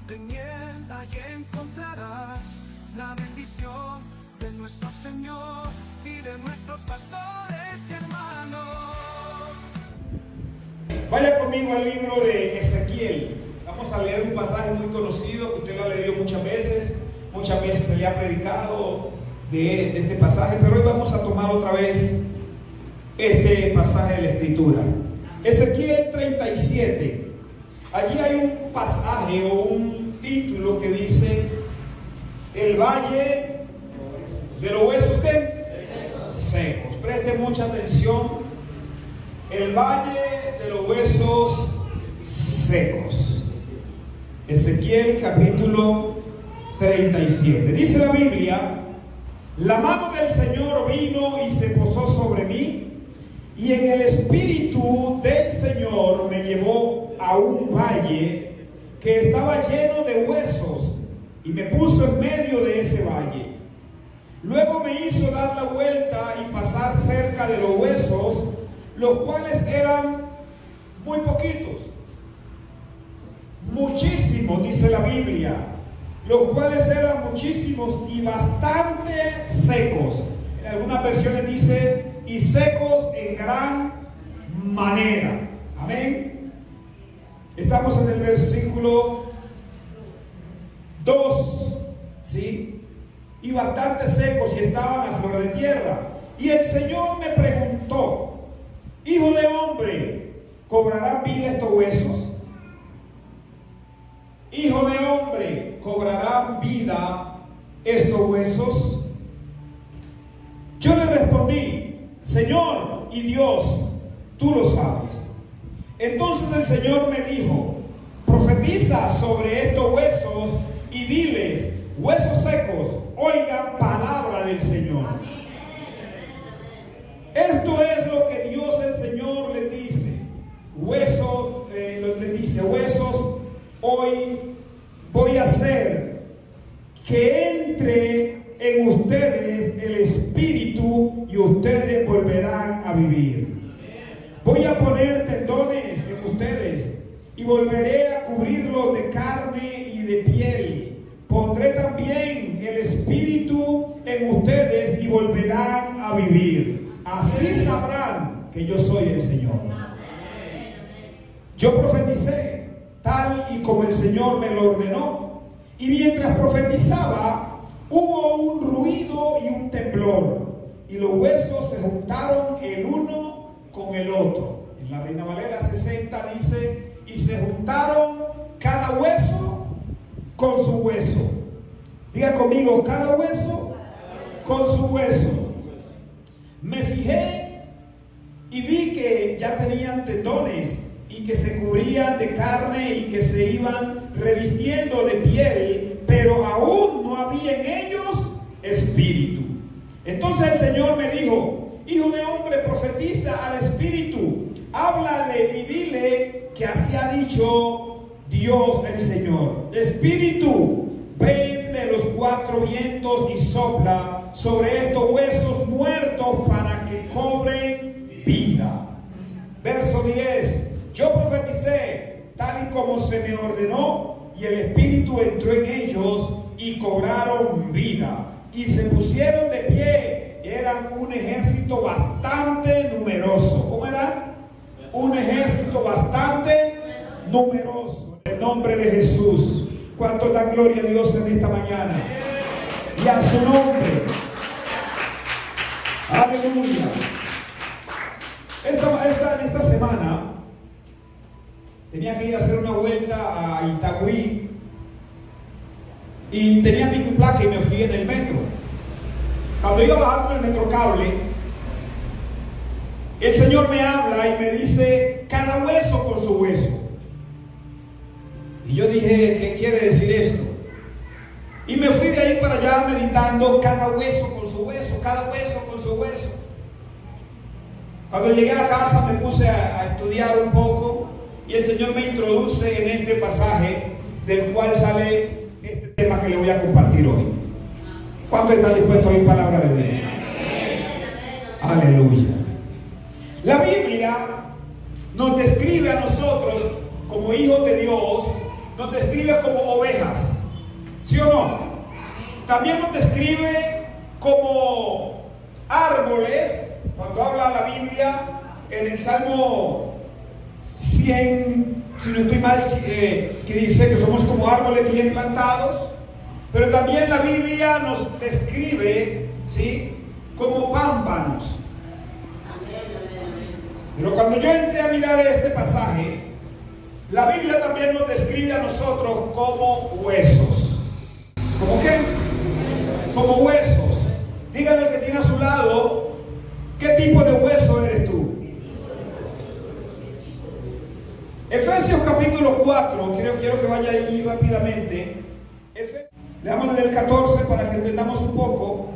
En Él ahí encontrarás la bendición de nuestro Señor y de nuestros pastores y hermanos. Vaya conmigo al libro de Ezequiel. Vamos a leer un pasaje muy conocido que usted lo ha leído muchas veces se le ha predicado de este pasaje, pero hoy vamos a tomar otra vez este pasaje de la Escritura. Ezequiel 37. Allí hay un pasaje o un título que dice: el valle de los huesos secos. Preste mucha atención. El valle de los huesos secos. Ezequiel capítulo 37. Dice la Biblia: la mano del Señor vino y se posó sobre mí, y en el espíritu del Señor me llevó a un valle que estaba lleno de huesos, y me puso en medio de ese valle. Luego me hizo dar la vuelta y pasar cerca de los huesos, los cuales eran muy poquitos, muchísimos, dice la Biblia, los cuales eran muchísimos y bastante secos. En algunas versiones dice: y secos en gran manera. Amén. Estamos en el versículo 2, ¿sí? Y bastante secos y estaban a flor de tierra. Y el Señor me preguntó: hijo de hombre, ¿cobrarán vida estos huesos? Hijo de hombre, ¿cobrarán vida estos huesos? Yo le respondí: Señor y Dios, tú lo sabes. Entonces el Señor me dijo: profetiza sobre estos huesos y diles: huesos secos, oigan palabra del Señor. Esto es lo que Dios el Señor le dice. Huesos, hoy voy a hacer que entre en ustedes el espíritu y ustedes volverán a vivir. Voy a poner tendones en ustedes y volveré a cubrirlos de carne y de piel. Pondré también el espíritu en ustedes y volverán a vivir. Así sabrán que yo soy el Señor. Yo profeticé tal y como el Señor me lo ordenó, y mientras profetizaba hubo un ruido y un temblor, y los huesos se juntaron el uno con el otro. En la Reina Valera 60 dice: y se juntaron cada hueso con su hueso. Diga conmigo: cada hueso con su hueso. Me fijé y vi que ya tenían tendones y que se cubrían de carne y que se iban revistiendo de piel, pero aún no había en ellos espíritu. Entonces el Señor me dijo: hijo de hombre, profetiza al espíritu, háblale y dile que así ha dicho Dios el Señor: espíritu, ven de los cuatro vientos y sopla sobre estos huesos muertos para que cobren vida. Verso 10. Yo profeticé tal y como se me ordenó, y el espíritu entró en ellos y cobraron vida y se pusieron de pie. Eran un ejército bastante numeroso. ¿Cómo era? Un ejército bastante numeroso. En el nombre de Jesús. ¿Cuánto dan gloria a Dios en esta mañana? Y a su nombre. Aleluya. Esta semana tenía que ir a hacer una vuelta a Itagüí y tenía pico y placa y me fui en el metro. Cuando iba bajando en el metro cable, el Señor me habla y me dice: cada hueso con su hueso. Y yo dije: ¿qué quiere decir esto? Y me fui de ahí para allá meditando: cada hueso con su hueso, cada hueso con su hueso. Cuando llegué a la casa me puse a estudiar un poco, y el Señor me introduce en este pasaje del cual sale este tema que le voy a compartir hoy. ¿Cuántos están dispuestos a oír palabra de Dios? Aleluya. La Biblia nos describe a nosotros como hijos de Dios nos describe como ovejas, ¿sí o no? También nos describe como árboles, cuando habla la Biblia en el Salmo 100, si no estoy mal, que dice que somos como árboles bien plantados. Pero también la Biblia nos describe, ¿sí?, como pámpanos. Pero cuando yo entré a mirar este pasaje, la Biblia también nos describe a nosotros como huesos. ¿Cómo qué? Como huesos. Dígale al que tiene a su lado, ¿qué tipo de hueso eres tú? Efesios capítulo 4, quiero que vaya ahí rápidamente. Leamos del 14 para que entendamos un poco.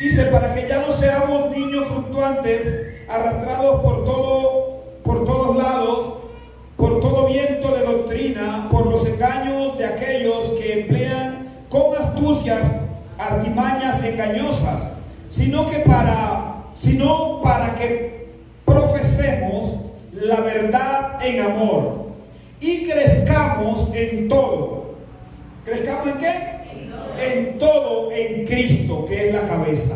Dice, para que ya no seamos niños fluctuantes, arrastrados por todos lados, por todo viento de doctrina, por los engaños de aquellos que emplean con astucias artimañas engañosas, sino para que profesemos la verdad en amor y crezcamos en todo. ¿Crezcamos en qué? En todo en Cristo, que es la cabeza,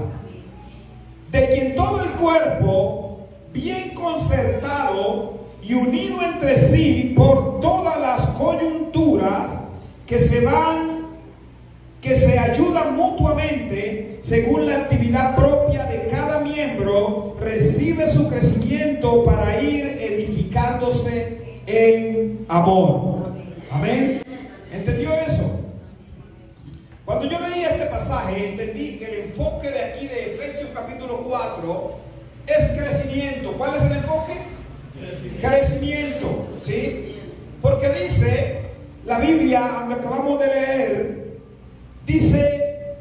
de quien todo el cuerpo, bien concertado y unido entre sí por todas las coyunturas que se ayudan mutuamente según la actividad propia de cada miembro, recibe su crecimiento para ir edificándose en amor. Amén. ¿Entendió eso? Cuando yo leí este pasaje, entendí que el enfoque de aquí de Efesios capítulo 4 es crecimiento. ¿Cuál es el enfoque? Crecimiento, ¿sí? Porque dice la Biblia, donde acabamos de leer, dice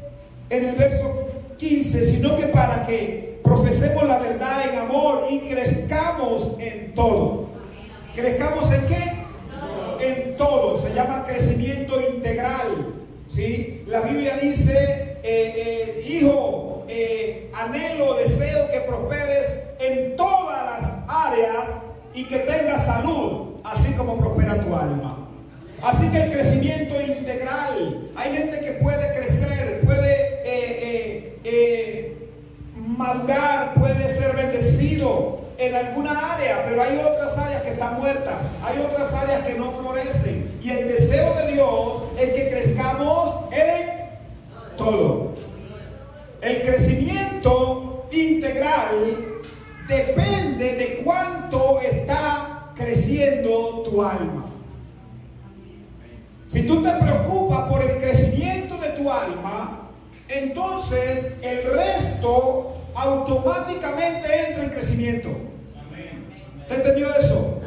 en el verso 15, sino que para que profesemos la verdad en amor y crezcamos en todo. ¿Crezcamos en qué? En todo. Se llama crecimiento integral. ¿Sí? La Biblia dice, hijo, anhelo, deseo que prosperes en todas las áreas y que tengas salud, así como prospera tu alma. Así que el crecimiento integral, hay gente que puede crecer, puede madurar, puede ser bendecido en alguna área, pero hay otras áreas que están muertas, hay otras áreas que no florecen, y el deseo de Dios es que crezcamos en todo. El crecimiento integral depende de cuánto está creciendo tu alma. Si tú te preocupas por el crecimiento de tu alma, entonces el resto automáticamente entra en crecimiento. ¿Te entendió eso?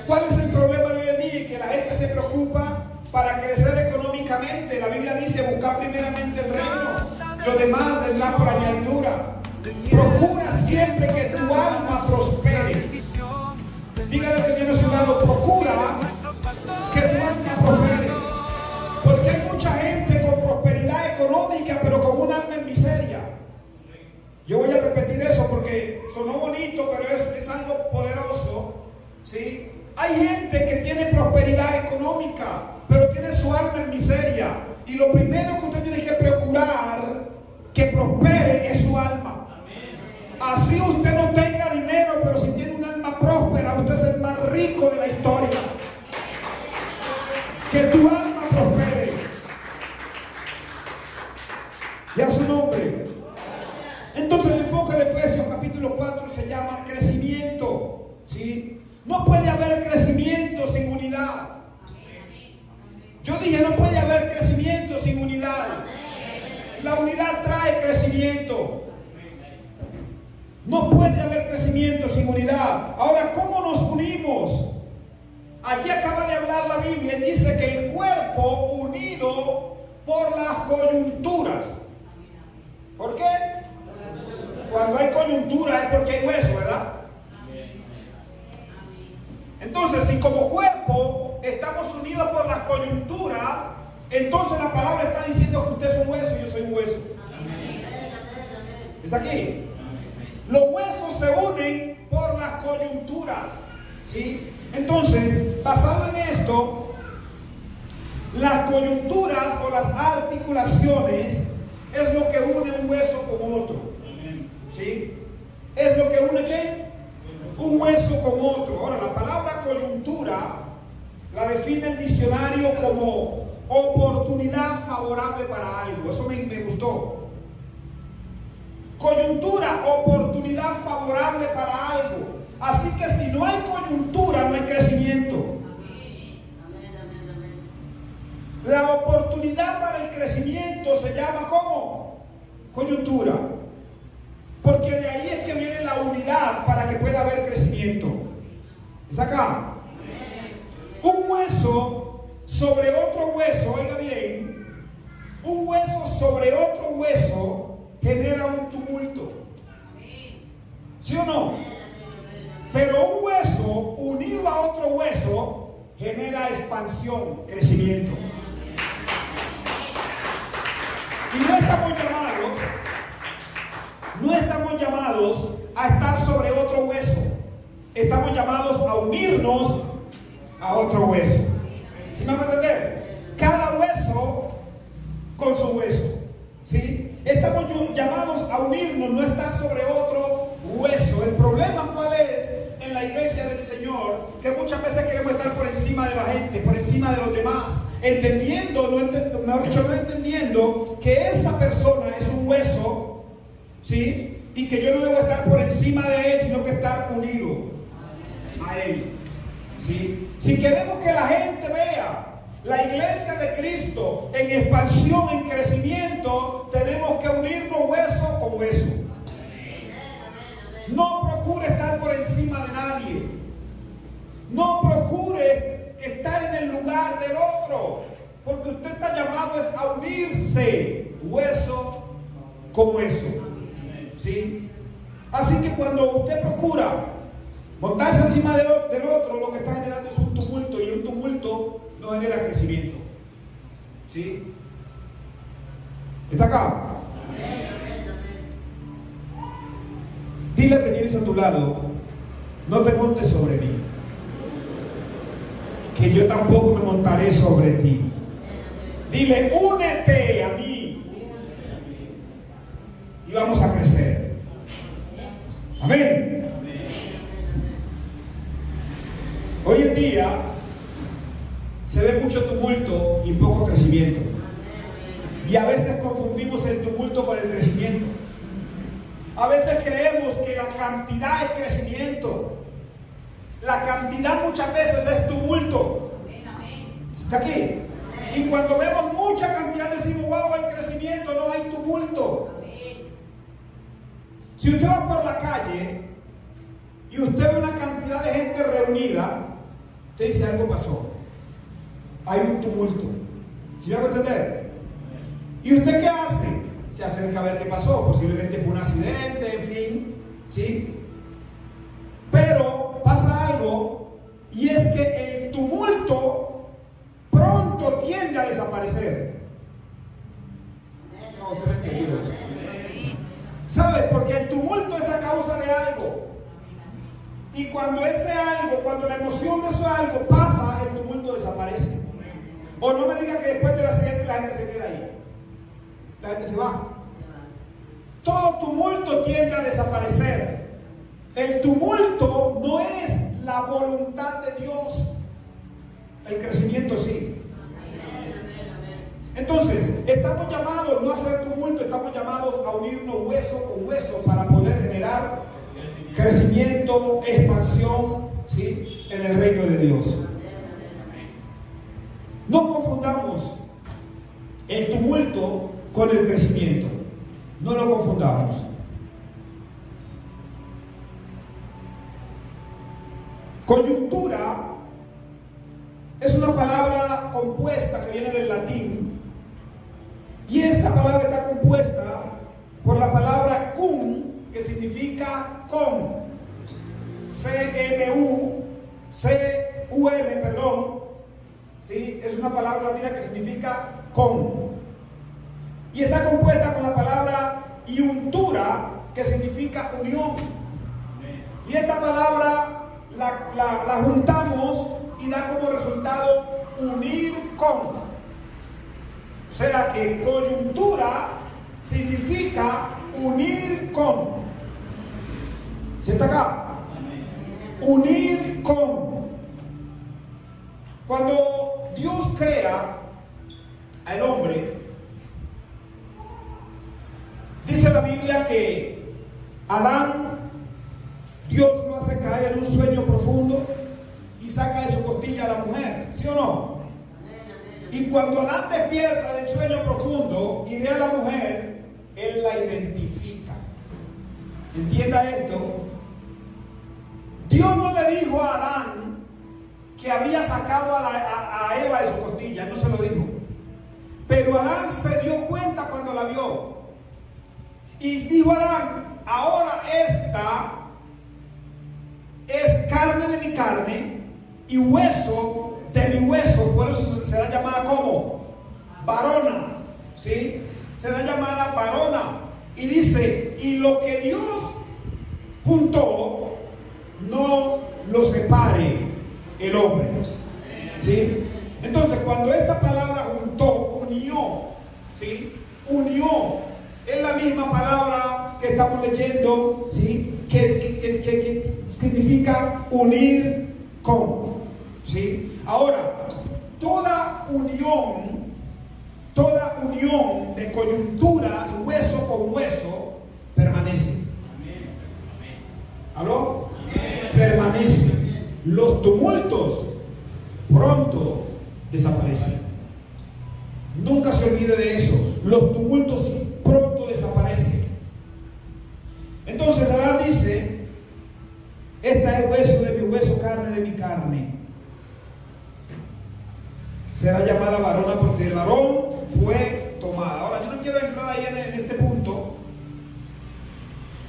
¿Cuál es el problema de hoy en día? Que la gente se preocupa para crecer económicamente. La Biblia dice, buscar primeramente el reino, lo demás vendrá por añadidura. Procura siempre que tu alma prospere. Dígale que tiene a su lado, procura que tu alma prospere. Porque hay mucha gente con prosperidad económica, pero con un alma en miseria. Yo voy a repetir eso porque sonó bonito, pero es algo poderoso, ¿sí? Hay gente que tiene prosperidad económica, pero tiene su alma en miseria. Y lo primero que usted tiene que procurar que prospere es su alma. Así usted no tenga dinero, pero si tiene un alma próspera, usted es el más rico de la historia. Que tu alma prospere. Y a su nombre. Entonces el enfoque de Efesios capítulo 4 se llama crecimiento, ¿sí? No puede haber crecimiento sin unidad. Yo dije, no puede haber crecimiento sin unidad. La unidad trae crecimiento. No puede haber crecimiento sin unidad. Ahora, ¿cómo nos unimos? Aquí acaba de hablar la Biblia y dice que el cuerpo unido por las coyunturas. ¿Por qué? Cuando hay coyuntura es porque hay hueso, ¿verdad? Entonces, si como cuerpo estamos unidos por las coyunturas, entonces la palabra está diciendo que usted es un hueso y yo soy un hueso. ¿Está aquí? Los huesos se unen por las coyunturas, ¿sí? Entonces, basado en esto, Las coyunturas o las articulaciones es lo que une un hueso con otro. ¿Sí? Es lo que une ¿qué? Un hueso con otro. Ahora, la palabra coyuntura la define el diccionario como oportunidad favorable para algo. Eso me gustó. Coyuntura, oportunidad favorable para algo. Así que si no hay coyuntura, no hay crecimiento. La oportunidad para el crecimiento se llama ¿cómo? Coyuntura. Porque de ahí es que viene la unidad para que pueda haber crecimiento. ¿Está acá? Un hueso sobre otro hueso, oiga bien, un hueso sobre otro hueso genera un tumulto. ¿Sí o no? Pero un hueso unido a otro hueso genera expansión, crecimiento. Y no estamos llamados a estar sobre otro hueso. Estamos llamados a unirnos a otro hueso. ¿Sí me van a entender? Cada hueso con su hueso. ¿Sí? Estamos llamados a unirnos, no estar sobre otro hueso. El problema ¿cuál es? En la iglesia del Señor, que muchas veces queremos estar por encima de la gente, por encima de los demás, entendiendo, mejor dicho, no entendiendo que esa persona es un hueso, ¿sí? Y que yo no debo estar por encima de él, sino que estar unido a él, ¿sí? Si queremos que la gente vea la iglesia de Cristo en expansión, en crecimiento, tenemos que unirnos hueso con hueso. No procure estar por encima de nadie. No procure estar en el lugar del otro, porque usted está llamado es a unirse hueso con hueso. ¿Sí? Así que cuando usted procura montarse encima del otro, lo que está generando es un tumulto, y un tumulto no genera crecimiento. ¿Sí? ¿Está acá? Dile al que tienes a tu lado, no te montes sobre mí, que yo tampoco me montaré sobre ti. Dile, únete a mí y vamos a crecer. Amén. Hoy en día se ve mucho tumulto y poco crecimiento. Y a veces confundimos el tumulto con el crecimiento. A veces creemos que la cantidad es crecimiento. La cantidad muchas veces es tumulto. ¿Está aquí? Y cuando vemos mucha cantidad decimos, wow, hay crecimiento, no hay tumulto. Si usted va por la calle y usted ve una cantidad de gente reunida, usted dice, algo pasó. Hay un tumulto. ¿Sí me va a entender? ¿Y usted qué hace? Se acerca a ver qué pasó. Posiblemente fue un accidente, en fin, ¿sí? Pero pasa algo, y es que el tumulto pronto tiende a desaparecer. No, usted no entendió eso. ¿Sabe? Porque el tumulto es a causa de algo. Y cuando ese algo, cuando la emoción de eso algo pasa, el tumulto desaparece. O no me diga que después del accidente la gente se queda ahí. La gente se va. Todo tumulto tiende a desaparecer. El tumulto no es la voluntad de Dios. El crecimiento sí. Entonces, estamos llamados no a hacer tumulto, estamos llamados a unirnos hueso con hueso para poder generar crecimiento, expansión, ¿sí? En el reino de Dios. No confundamos el tumulto con el crecimiento. No lo confundamos. Coyuntura es una palabra compuesta que viene del latín, y esta palabra está compuesta por la palabra cum, que significa con, C-M-U-C-U-M, perdón, ¿sí? Es una palabra latina que significa con, y está compuesta con la palabra iuntura, que significa unión. Y esta palabra la juntamos y da como resultado unir con. sea que coyuntura significa unir con. ¿Sí está acá? Unir con. Cuando Dios crea al hombre, dice la Biblia que Adán, Dios lo hace caer en un sueño profundo y saca de su costilla a la mujer, ¿sí o no? Y cuando Adán despierta del sueño profundo y ve a la mujer, él la identifica. Entienda esto. Dios no le dijo a Adán que había sacado a Eva de su costilla, no se lo dijo. Pero Adán se dio cuenta cuando la vio. Y dijo Adán, ahora esta es carne de mi carne y hueso de mi hueso. Por eso será llamada como varona, ¿sí? Será llamada varona. Y dice, y lo que Dios juntó, no lo separe el hombre, ¿sí? Entonces, cuando esta palabra juntó, unió, ¿sí? Unió, es la misma palabra que estamos leyendo, ¿sí? Que significa unir con, ¿sí? Ahora, toda unión de coyunturas, hueso con hueso, permanece. ¿Aló? Permanece. Los tumultos pronto desaparecen. Nunca se olvide de eso. Los tumultos pronto desaparecen. Entonces Adán dice, esta es hueso de mi hueso, carne de mi carne. Será llamada varona porque el varón fue tomada. Ahora, yo no quiero entrar ahí en este punto,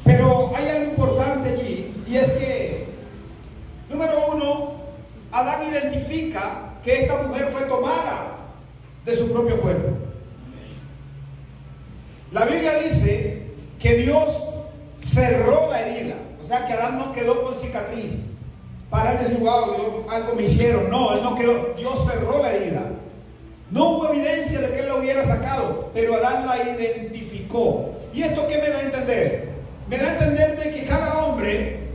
pero hay algo importante allí, y es que, número uno, Adán identifica que esta mujer fue tomada de su propio cuerpo. La Biblia dice que Dios cerró la herida, o sea que Adán no quedó con cicatriz. Para él decir, wow, Dios, algo me hicieron. No, él no quedó, Dios cerró la herida. No hubo evidencia de que él la hubiera sacado, pero Adán la identificó. ¿Y esto qué me da a entender? Me da a entender de que cada hombre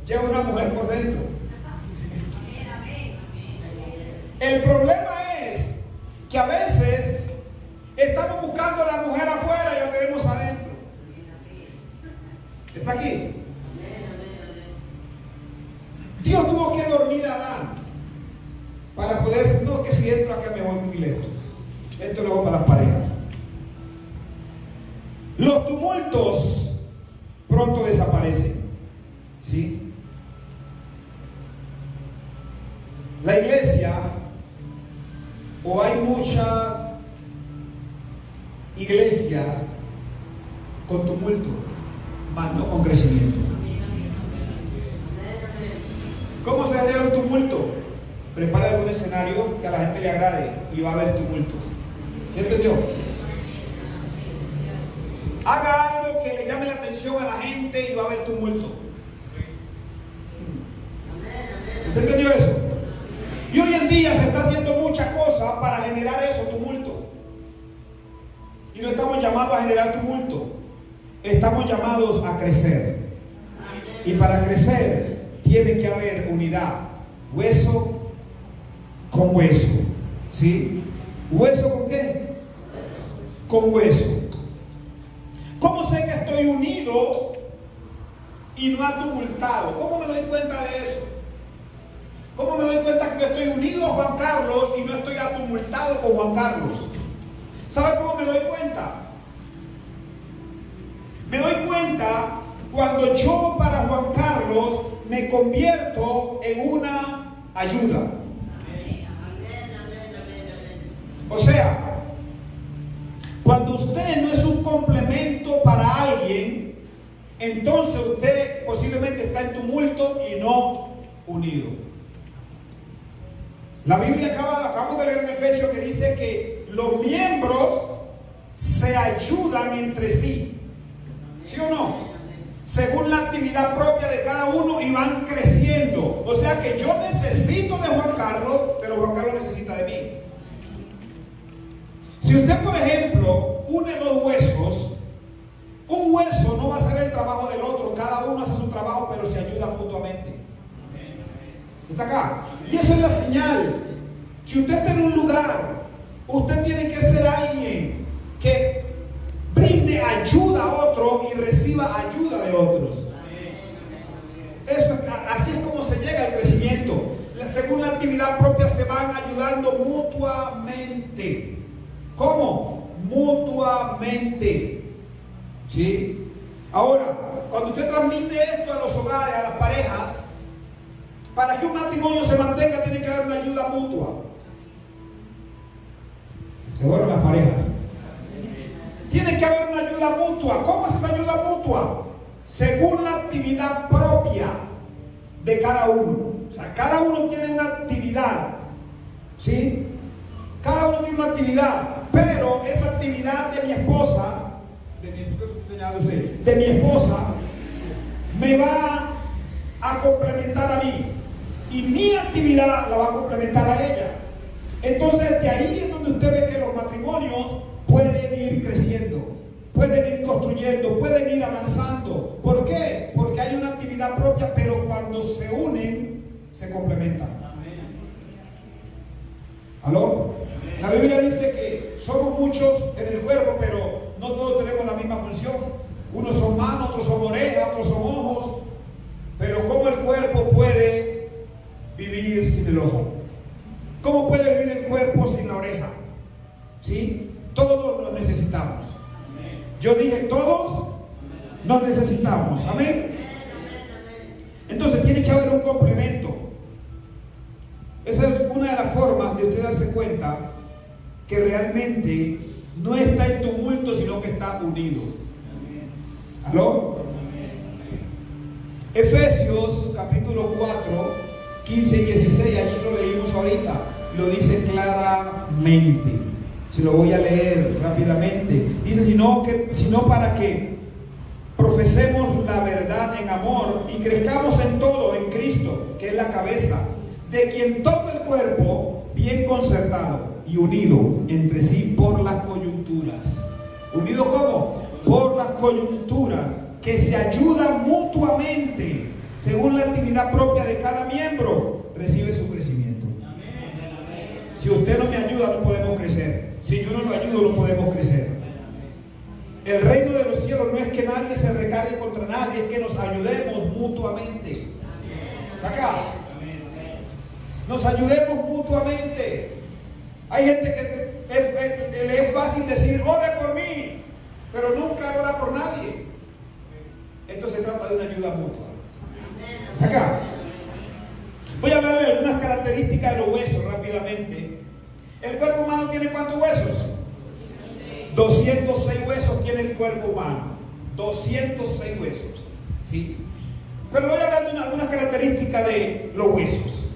lleva una mujer por dentro. El problema es que a veces estamos buscando a la mujer afuera y la queremos adentro. ¿Está aquí? Dios tuvo que dormir a Adán para poder decir, no, que si entro acá me voy muy lejos. Esto lo hago para las parejas. Los tumultos pronto desaparecen, ¿sí? La iglesia, o hay mucha iglesia con tumulto, más no con crecimiento. ¿Cómo se genera un tumulto? Prepara algún escenario que a la gente le agrade y va a haber tumulto. ¿Se entendió? Haga algo que le llame la atención a la gente y va a haber tumulto. ¿Se entendió eso? Y hoy en día se está haciendo muchas cosas para generar eso, tumulto. Y no estamos llamados a generar tumulto. Estamos llamados a crecer. Y para crecer tiene que haber unidad. Hueso con hueso. ¿Sí? ¿Hueso con qué? Con hueso. ¿Cómo sé que estoy unido y no atumultado? ¿Cómo me doy cuenta de eso? ¿Cómo me doy cuenta que estoy unido a Juan Carlos y no estoy atumultado con Juan Carlos? ¿Sabe cómo me doy cuenta? Me doy cuenta cuando yo para Juan Carlos me convierto en una ayuda. O sea, cuando usted no es un complemento para alguien, entonces usted posiblemente está en tumulto y no unido. La Biblia acabamos de leer en Efesios que dice que los miembros se ayudan entre sí. ¿Sí o no? Según la actividad propia de cada uno y van creciendo. O sea que yo necesito de Juan Carlos, pero Juan Carlos necesita de mí. ¿Está acá? Y eso es la señal. Que usted está en un lugar, usted tiene que ser alguien que brinde ayuda a otro y reciba ayuda de otros. Así es como se llega al crecimiento. Según la actividad propia se van ayudando mutuamente. ¿Cómo? Mutuamente. ¿Sí? Ahora, cuando usted transmite esto a los hogares, a las parejas, para que un matrimonio se mantenga tiene que haber una ayuda mutua. ¿Se fueron las parejas? Tiene que haber una ayuda mutua. ¿Cómo es esa ayuda mutua? Según la actividad propia de cada uno. O sea, cada uno tiene una actividad. ¿Sí? Cada uno tiene una actividad. Pero esa actividad de mi esposa, de mi esposa, me va a complementar a mí. Y mi actividad la va a complementar a ella. Entonces, de ahí es donde usted ve que los matrimonios pueden ir creciendo, pueden ir construyendo, pueden ir avanzando. ¿Por qué? Porque hay una actividad propia, pero cuando se unen, se complementan. ¿Aló? La Biblia dice que somos muchos en el cuerpo, pero no todos tenemos la misma función. Unos son manos, otros son orejas, otros son ojos. Pero ¿cómo el cuerpo puede vivir sin el ojo? ¿Cómo puede vivir el cuerpo sin la oreja? ¿Sí? Todos nos necesitamos. Yo dije, todos nos necesitamos. Amén. Entonces tiene que haber un complemento. Esa es una de las formas de usted darse cuenta que realmente no está en tumulto, sino que está unido. ¿Aló? Efesios capítulo 4, 15 y 16, allí lo leímos ahorita, lo dice claramente. Se lo voy a leer rápidamente. Dice, sino para que profesemos la verdad en amor y crezcamos en todo en Cristo, que es la cabeza, de quien todo el cuerpo, bien concertado y unido entre sí por las coyunturas. ¿Unido cómo? Por las coyunturas, que se ayudan mutuamente, según la actividad propia de cada miembro, recibe su crecimiento. Si usted no me ayuda, no podemos crecer. Si yo no lo ayudo, no podemos crecer. El reino de los cielos no es que nadie se recargue contra nadie, es que nos ayudemos mutuamente. ¿Saca? Nos ayudemos mutuamente. Hay gente que le es fácil decir, ore por mí, pero nunca ora por nadie. Esto se trata de una ayuda mutua. ¿Saca? Voy a hablarle de algunas características de los huesos rápidamente. ¿El cuerpo humano tiene cuántos huesos? 206 huesos tiene el cuerpo humano. 206 huesos. ¿Sí? Pero voy a hablar de algunas características de los huesos.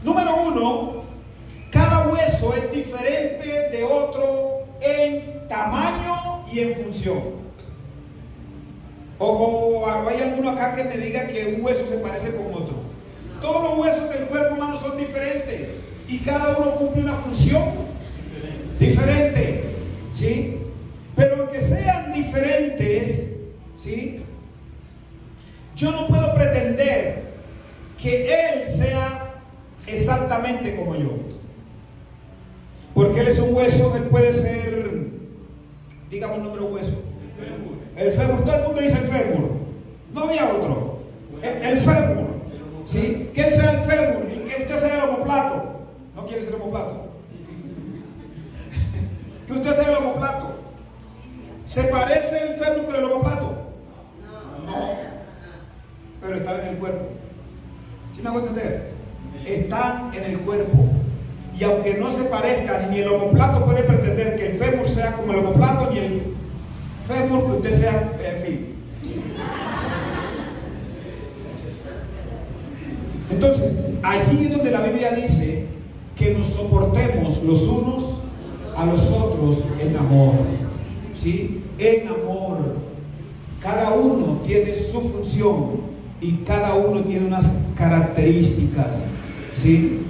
Número 1, cada hueso es diferente de otro en tamaño y en función. O hay alguno acá que me diga que un hueso se parece con otro. Todos los huesos del cuerpo humano son diferentes y cada uno cumple una función diferente, ¿sí? Pero aunque sean diferentes, ¿sí? Yo no puedo pretender que él sea exactamente como yo, porque él es un hueso. Él puede ser, digamos un nombre de hueso, el fémur. Todo el mundo dice el fémur, no había otro. El fémur, ¿sí? Que él sea el fémur y que usted sea el omoplato. ¿No quiere ser omoplato? Que usted sea el omoplato. ¿Se parece el fémur con el omoplato? No. Pero están en el cuerpo. ¿Sí me hago entender? Están en el cuerpo. Y aunque no se parezcan, ni el omoplato puede pretender que el fémur sea como el omoplato, ni el fémur que usted sea, en fin. Entonces, allí es donde la Biblia dice que nos soportemos los unos a los otros en amor. ¿Sí? En amor. Cada uno tiene su función y cada uno tiene unas características. ¿Sí?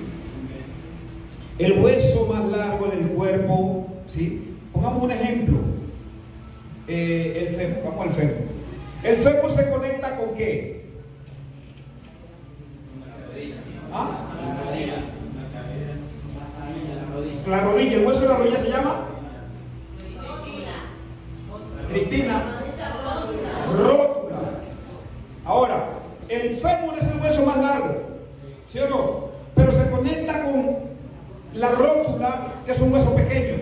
El hueso más largo del cuerpo, ¿sí? Pongamos un ejemplo. El fémur, vamos al fémur. El fémur se conecta ¿con qué? ¿Ah? La rodilla, el hueso de la rodilla se llama Cristina, rótula. Ahora, el fémur es el hueso más largo, ¿sí o no? Pero se conecta con la rótula, que es un hueso pequeño.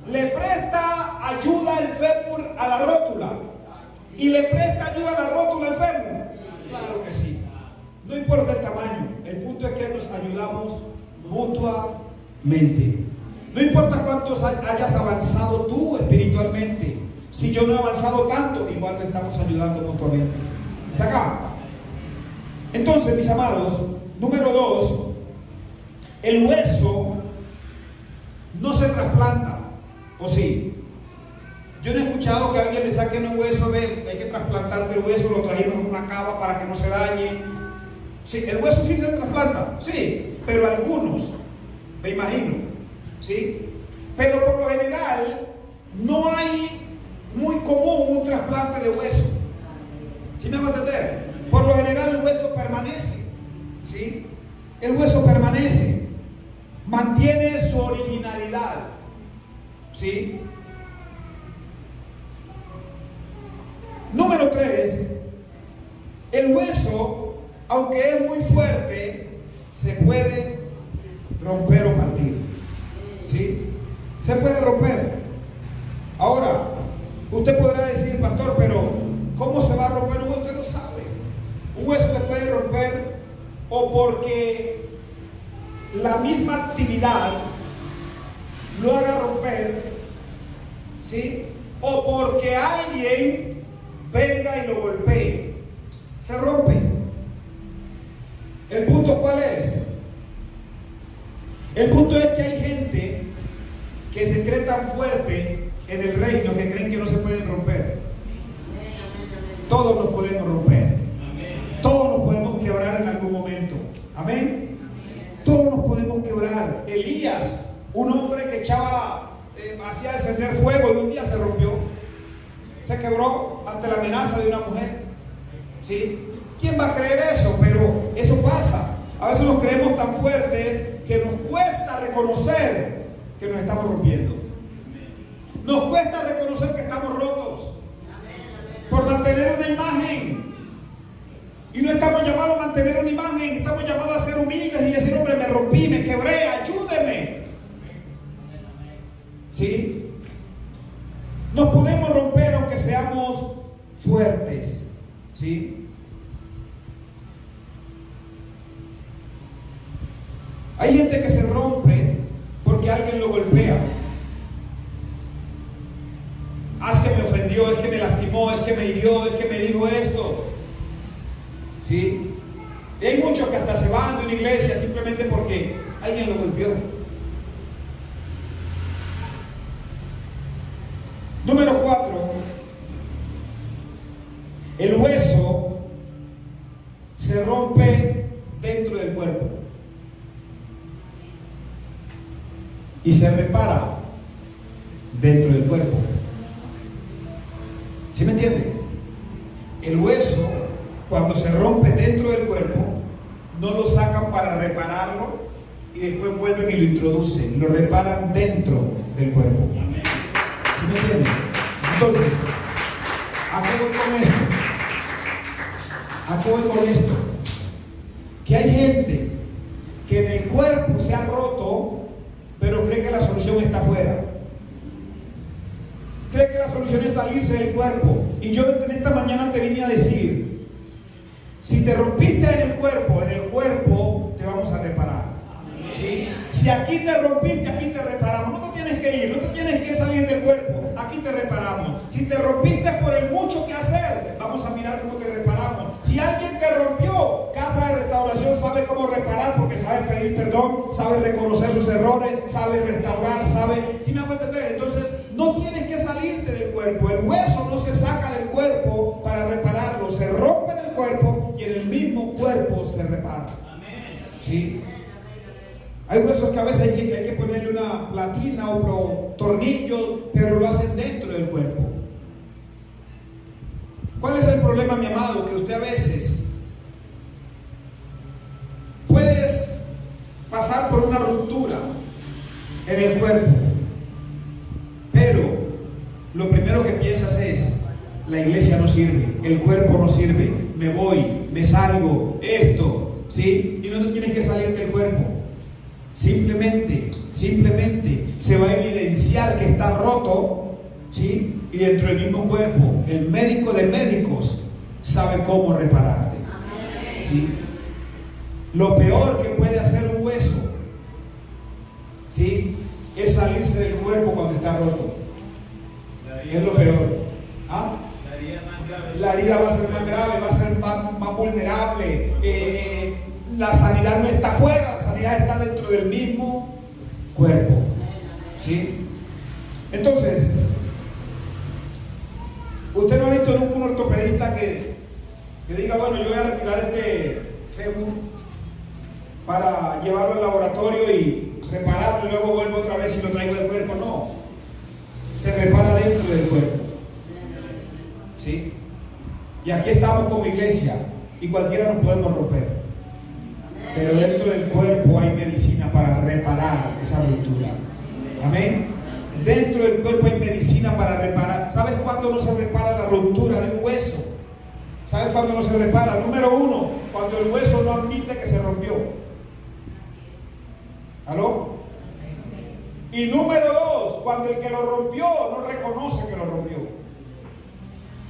¿Le presta ayuda el fémur a la rótula? ¿Y le presta ayuda a la rótula al fémur? Claro que sí. No importa el tamaño, el punto es que nos ayudamos mutuamente. No importa cuántos hayas avanzado tú espiritualmente. Si yo no he avanzado tanto, igual nos estamos ayudando mutuamente. ¿Está acá? Entonces, mis amados, número 2, el hueso no se trasplanta, ¿o sí? Yo no he escuchado que a alguien le saquen un hueso, ve, hay que trasplantarte el hueso, lo trajimos en una cava para que no se dañe. Sí, el hueso sí se trasplanta, sí, pero algunos, me imagino, ¿sí? Pero por lo general no hay muy común un trasplante de hueso. ¿Sí me van a entender? Por lo general el hueso permanece, ¿sí? El hueso permanece, mantiene su originalidad, ¿sí? Número 3, el hueso, aunque es muy fuerte, se puede romper o partir, ¿sí? Se puede romper. Ahora, usted podrá decir, pastor, pero ¿cómo se va a romper un hueso? Usted no sabe. Un hueso se puede romper o porque la misma actividad lo haga romper, ¿sí? O porque alguien venga y lo golpee, se rompe. ¿El punto cuál es? El punto es que hay gente que se cree tan fuerte en el reino que creen que no se pueden romper. Todos nos podemos romper. Todos nos podemos quebrar en algún momento. Amén. Todos nos podemos quebrar. Elías, un hombre que hacía descender fuego y un día se rompió. Se quebró ante la amenaza de una mujer. ¿Sí? ¿Quién va a creer eso? Pero eso pasa. A veces nos creemos tan fuertes que nos cuesta reconocer que nos estamos rompiendo. Nos cuesta reconocer que estamos rotos por mantener una imagen. Y no estamos llamados a mantener una imagen, estamos llamados a ser humildes y decir, hombre, me rompí, me quebré, ayúdeme. ¿Sí? Nos podemos romper aunque seamos fuertes. ¿Sí? Hay gente que se rompe porque alguien lo golpea. Es que me ofendió, es que me lastimó, es que me hirió, es que me dijo esto. ¿Sí? Y hay muchos que hasta se van de una iglesia simplemente porque alguien lo golpeó. Número 4. El hueso se rompe dentro del cuerpo y se repara dentro del cuerpo. ¿Sí me entiende? El hueso, cuando se rompe dentro del cuerpo, no lo sacan para repararlo y después vuelven y lo introducen, lo reparan dentro del cuerpo. ¿Sí me entienden? Entonces, ¿a qué voy con esto? ¿A qué voy con esto? Que hay gente que en el cuerpo se ha roto, pero cree que la solución está afuera. Cree que la solución es salirse del cuerpo. Y yo en esta mañana te vine a decir, si te rompiste en el cuerpo te vamos a reparar. ¿Sí? Si aquí te rompiste, aquí te reparamos. No te tienes que ir, no te tienes que salir del cuerpo. Aquí te reparamos. Si te rompiste por el mucho que hacer, vamos a mirar cómo te reparamos. Si alguien te rompió, Casa de Restauración sabe cómo reparar porque sabe pedir perdón, sabe reconocer sus errores, sabe restaurar, sabe... ¿Sí me hago entender? Entonces, no tienes que salirte del cuerpo. El hueso no se saca del cuerpo para repararlo. Se rompe en el cuerpo y en el mismo cuerpo se repara. ¿Sí? Hay huesos que a veces hay que ponerle una platina o tornillos, pero lo hacen dentro del cuerpo. ¿Cuál es el problema, mi amado? Que usted a veces en el cuerpo. Pero lo primero que piensas es: la iglesia no sirve, el cuerpo no sirve, me voy, me salgo, esto, ¿sí? Y no te tienes que salir del cuerpo. Simplemente se va a evidenciar que está roto, ¿sí? Y dentro del mismo cuerpo, el médico de médicos sabe cómo repararte, ¿sí? Lo peor que puede hacer un hueso, ¿sí?, es salirse del cuerpo cuando está roto. Es lo peor. ¿Ah? La herida va a ser más grave, va a ser más vulnerable. La sanidad no está afuera, la sanidad está dentro del mismo cuerpo, ¿sí? Entonces, usted no ha visto nunca un ortopedista que diga: bueno, yo voy a retirar este fémur para llevarlo al laboratorio y repararlo y luego vuelvo otra vez y lo traigo al cuerpo. No, se repara dentro del cuerpo, ¿sí? Y aquí estamos como iglesia y cualquiera nos podemos romper, pero dentro del cuerpo hay medicina para reparar esa ruptura. Amén. Dentro del cuerpo hay medicina para reparar. ¿Sabes cuándo no se repara la ruptura de un hueso? ¿Sabes cuándo no se repara? Número uno, cuando el hueso no admite que se rompió. ¿Aló? Y número dos, cuando el que lo rompió no reconoce que lo rompió.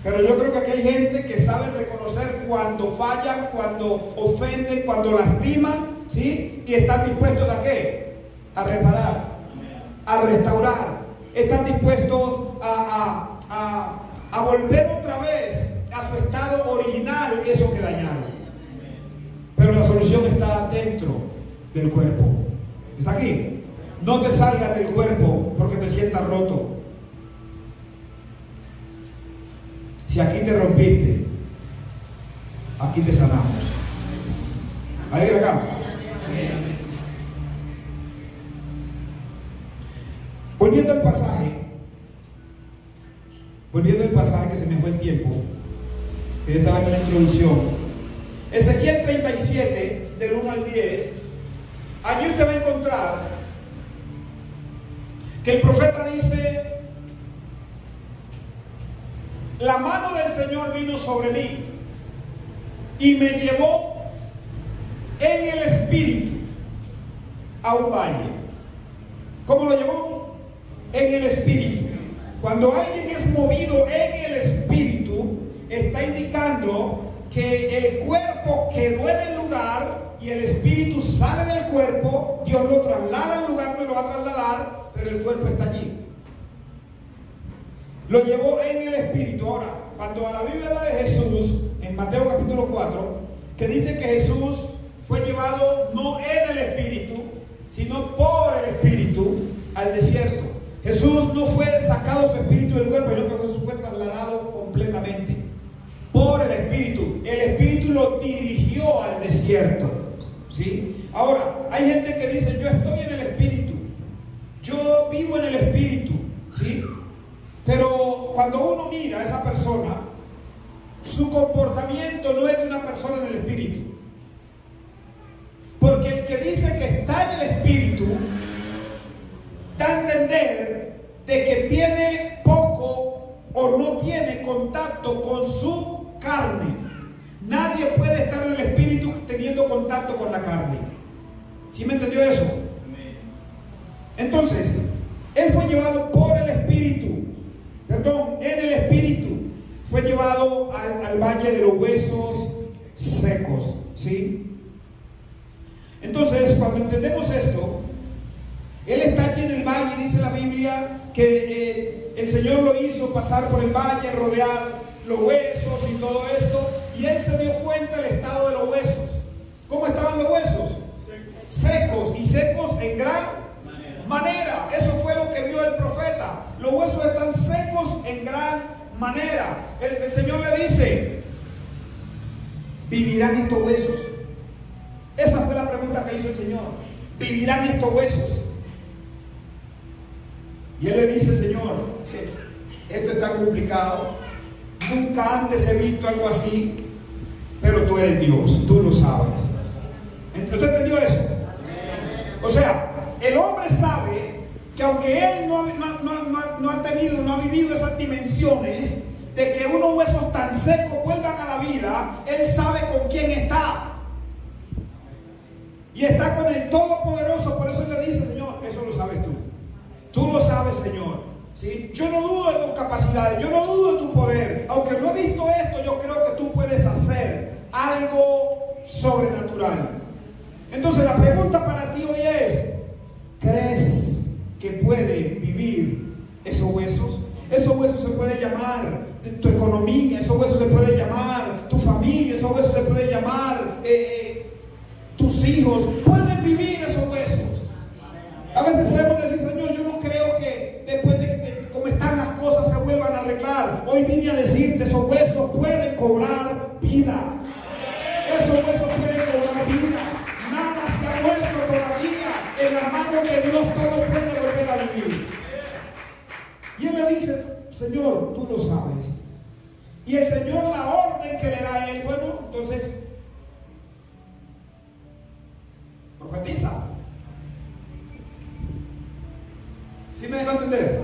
Pero yo creo que aquí hay gente que sabe reconocer cuando fallan, cuando ofenden, cuando lastiman, ¿sí? Y están dispuestos ¿a qué? A reparar, a restaurar. Están dispuestos a volver otra vez a su estado original eso que dañaron. Pero la solución está dentro del cuerpo. ¿Está aquí? No te salgas del cuerpo porque te sientas roto. Si aquí te rompiste, aquí te sanamos. ¿Alguien acá? Volviendo al pasaje que se me fue el tiempo, que yo estaba en la introducción. Ezequiel 37, del 1 al 10. Allí usted va a encontrar que el profeta dice: la mano del Señor vino sobre mí y me llevó en el espíritu a un valle. ¿Cómo lo llevó? En el espíritu. Cuando alguien es movido en el espíritu, está indicando que el cuerpo quedó en el lugar y el espíritu sale del cuerpo. Dios lo traslada al lugar donde lo va a trasladar, pero el cuerpo está allí. Lo llevó en el espíritu. Ahora, cuando a la Biblia habla de Jesús, en Mateo capítulo 4, que dice que Jesús fue llevado no en el espíritu, sino por el espíritu al desierto. Jesús no fue sacado su espíritu del cuerpo, sino que Jesús fue trasladado completamente por el espíritu. El espíritu lo dirigió al desierto, ¿sí? Ahora, hay gente que dice: yo estoy en el espíritu, yo vivo en el espíritu, ¿sí? Pero cuando uno mira a esa persona, su comportamiento no es de una persona en el espíritu. Porque el que dice que está en el espíritu da a entender de que tiene poco o no tiene contacto con su carne. Nadie puede estar en el espíritu teniendo contacto con la carne. ¿Sí me entendió eso? Entonces, él fue llevado por el espíritu. Perdón, en el espíritu fue llevado al valle de los huesos secos, ¿sí? Entonces, cuando entendemos esto, él está aquí en el valle. Dice la Biblia que el Señor lo hizo pasar por el valle, rodear los huesos y todo esto, y él se dio cuenta del estado de los huesos. ¿Cómo estaban los huesos? Secos, y secos en gran manera. Eso fue lo que vio el profeta. Los huesos están secos en gran manera. El Señor le dice: ¿vivirán estos huesos? Esa fue la pregunta que hizo el Señor. ¿Vivirán estos huesos? Y él le dice: Señor, esto está complicado, nunca antes he visto algo así, pero tú eres Dios, tú lo sabes. ¿Usted entendió eso? O sea, el hombre sabe que aunque él no ha tenido, no ha vivido esas dimensiones de que unos huesos tan secos vuelvan a la vida, él sabe con quién está. Y está con el Todopoderoso. Por eso él le dice: Señor, eso lo sabes tú. Tú lo sabes, Señor. ¿Sí? Yo no dudo de tus capacidades, yo no dudo de tu poder. Aunque no he visto esto, yo creo que tú puedes hacer algo sobrenatural. Entonces la pregunta para ti hoy es: ¿crees que puede vivir esos huesos? Esos huesos se puede llamar tu economía, esos huesos se puede llamar tu familia, esos huesos se puede llamar tus hijos. Pueden vivir esos huesos. A veces podemos decir: Señor, yo no creo que después de cómo están las cosas se vuelvan a arreglar. Hoy vine a decirte: esos huesos pueden cobrar vida. Esos huesos pueden cobrar vida. Nada se ha muerto todavía. En la mano de Dios todo puede volver a vivir. Y él le dice: Señor, tú lo sabes. Y el Señor, la orden que le da a él, bueno, entonces profetiza. ¿Sí me dejo entender?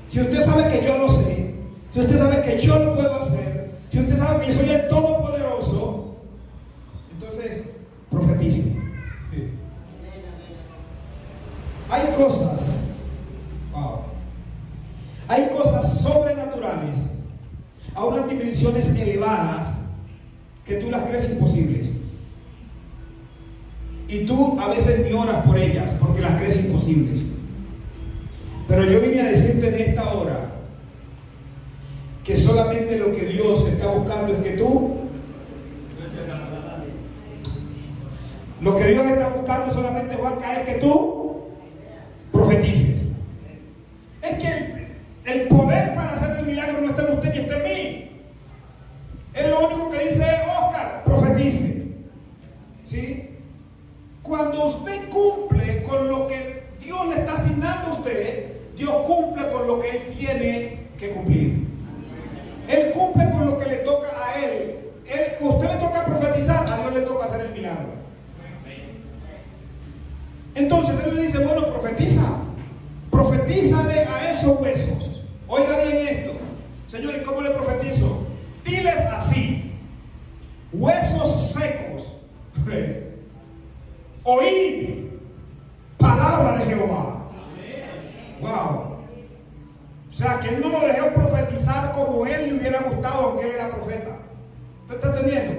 Si usted sabe que yo lo sé, si usted sabe que yo lo puedo hacer, si usted sabe que yo soy el Todopoderoso, entonces profetice. Sí. Hay cosas, hay cosas sobrenaturales a unas dimensiones elevadas que tú las crees imposibles. Y tú a veces ni oras por ellas porque las crees imposibles. Pero yo vine a decirte en esta hora que solamente lo que Dios está buscando es que tú, lo que Dios está buscando solamente, Juanca, es que tú profetices. Es que el poder para hacer el milagro no está en usted ni está en mí. Es lo único que dice Oscar: profetice. ¿Sí? Cuando usted cumple con lo que Dios le está asignando a usted, Dios cumple con lo que Él tiene que cumplir. Él cumple con lo que le toca a Él. Usted le toca profetizar, a Dios le toca hacer el milagro. Entonces Él le dice: bueno, profetízale a esos huesos. Oiga bien esto, Señor, ¿y cómo le profetizo? Diles así: huesos secos, oíd palabra de Jehová. Wow. O sea, que Él no lo dejó profetizar como Él le hubiera gustado, aunque Él era profeta. ¿Usted está entendiendo?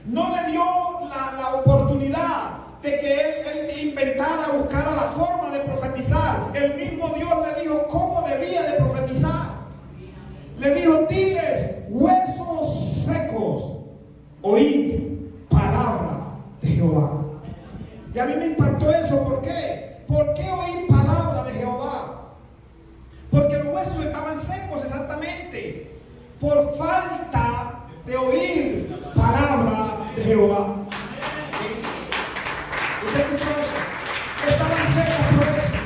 No le dio la oportunidad de que él inventara, buscara la forma de profetizar. El mismo Dios le dijo cómo debía de profetizar. Le dijo: diles, huesos secos, oíd palabra de Jehová. Y a mí me impactó eso. ¿Por qué? ¿Por qué oír palabra de Jehová? Porque los huesos estaban secos, exactamente, por falta de oír palabra de Jehová. ¿Usted escuchó eso? Estaban secos por eso.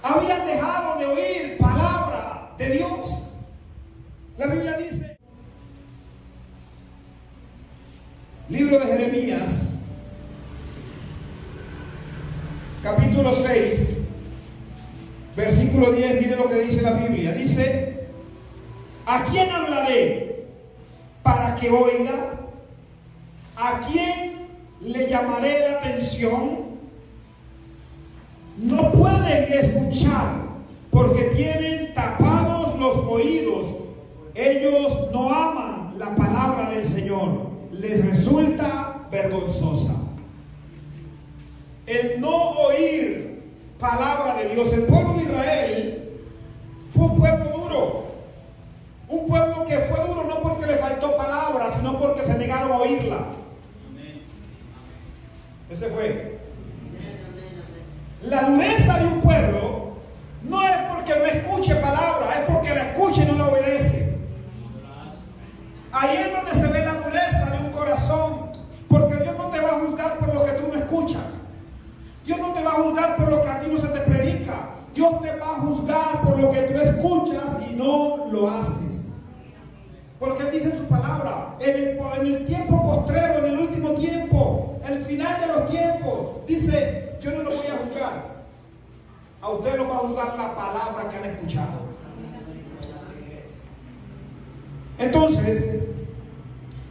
Habían dejado de oír palabra de Dios. La Biblia dice, libro de Jeremías, capítulo 6, versículo 10, mire lo que dice la Biblia. Dice: ¿a quién hablaré para que oiga? ¿A quién le llamaré la atención? No pueden escuchar porque tienen tapados los oídos. Ellos no aman la palabra del Señor. Les resulta vergonzosa. El no oír palabra de Dios. El pueblo de Israel fue un pueblo duro. Un pueblo que fue duro no porque le faltó palabra, sino porque se negaron a oírla. Ese fue. La dureza de un pueblo no es porque no escuche palabra, es porque la escucha y no la obedece. Ahí es donde se ve la dureza de un corazón, porque Dios no te va a juzgar por lo que tú no escuchas. Dios no te va a juzgar por lo que a ti no se te predica. Dios te va a juzgar por lo que tú escuchas y no lo haces. Porque Él dice en su palabra, en el tiempo postrero, en el último tiempo, el final de los tiempos, dice A usted no va a juzgar la palabra que han escuchado. Entonces,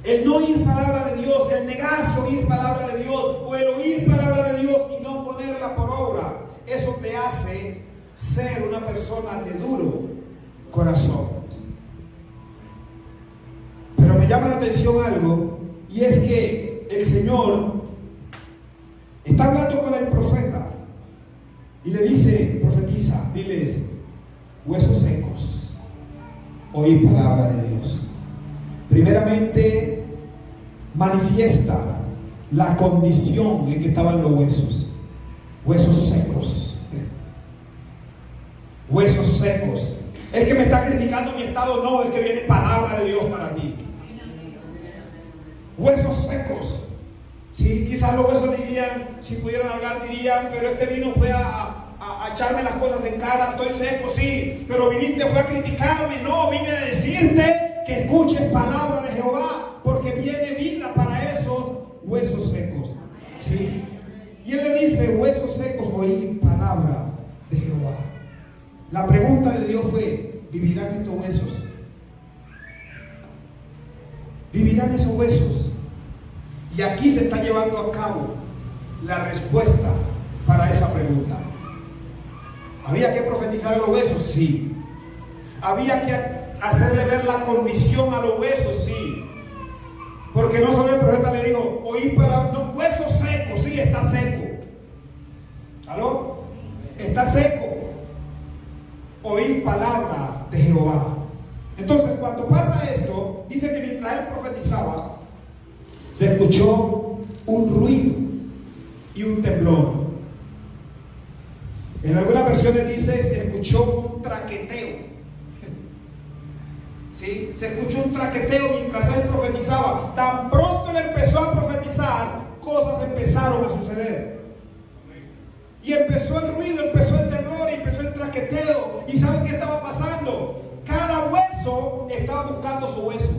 el no oír palabra de Dios, el negarse a oír palabra de Dios, o el oír palabra de Dios y no ponerla por obra, eso te hace ser una persona de duro corazón. Pero me llama la atención algo, y es que el Señor está hablando con el profeta y le dice, profetiza, diles, huesos secos, oír palabra de Dios. Primeramente, manifiesta la condición en que estaban los huesos. Huesos secos. Huesos secos. El que me está criticando mi estado, no, es que viene palabra de Dios para ti. Huesos secos. Sí, quizás los huesos dirían, si pudieran hablar, dirían, pero este vino fue a echarme las cosas en cara, estoy seco, sí, pero viniste fue a criticarme. No, vine a decirte que escuches palabra de Jehová, porque viene vida para esos huesos secos. ¿Sí? Y él le dice, huesos secos, oí palabra de Jehová. La pregunta de Dios fue, ¿vivirán estos huesos? ¿Vivirán esos huesos? Y aquí se está llevando a cabo la respuesta para esa pregunta. ¿Había que profetizar a los huesos? Sí. ¿Había que hacerle ver la condición a los huesos? Sí. Porque no solo el profeta le dijo, oí palabra, no, huesos secos, sí, está seco. ¿Aló? Está seco. Oí palabra de Jehová. Entonces, cuando pasa esto, dice que mientras él profetizaba, se escuchó un ruido y un temblor. En algunas versiones dice, se escuchó un traqueteo. ¿Sí? Se escuchó un traqueteo mientras él profetizaba. Tan pronto él empezó a profetizar, cosas empezaron a suceder. Y empezó el ruido, empezó el temblor, y empezó el traqueteo. ¿Y saben qué estaba pasando? Cada hueso estaba buscando su hueso.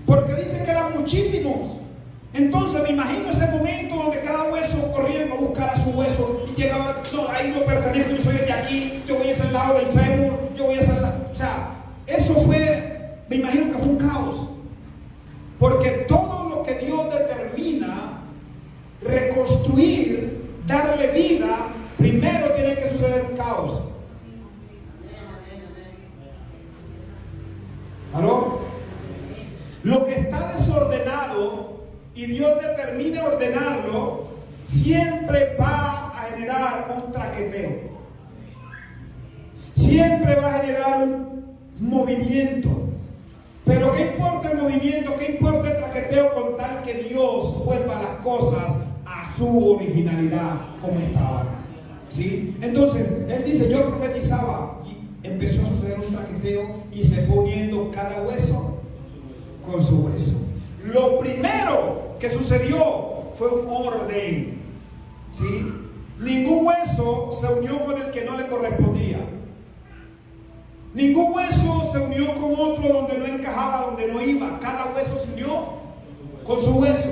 Porque dicen que eran muchísimos. Entonces me imagino ese momento donde cada hueso corría a buscar a su hueso y llegaba, no, ahí no pertenezco, yo soy de aquí, yo voy a ese lado del fémur, yo voy a ese lado. O sea, eso fue, me imagino que fue un caos. Porque todo lo que Dios determina reconstruir, darle vida, primero tiene que suceder un caos. ¿Aló? Lo que está desordenado y Dios determina ordenarlo, siempre va a generar un traqueteo. Siempre va a generar un movimiento. Pero ¿qué importa el movimiento? ¿Qué importa el traqueteo con tal que Dios vuelva las cosas a su originalidad como estaban? ¿Sí? Entonces, él dice, yo profetizaba y empezó a suceder un traqueteo y se fue uniendo cada hueso con su hueso. Lo primero que sucedió fue un orden. ¿Sí? Ningún hueso se unió con el que no le correspondía. Ningún hueso se unió con otro donde no encajaba, donde no iba. Cada hueso se unió con su hueso.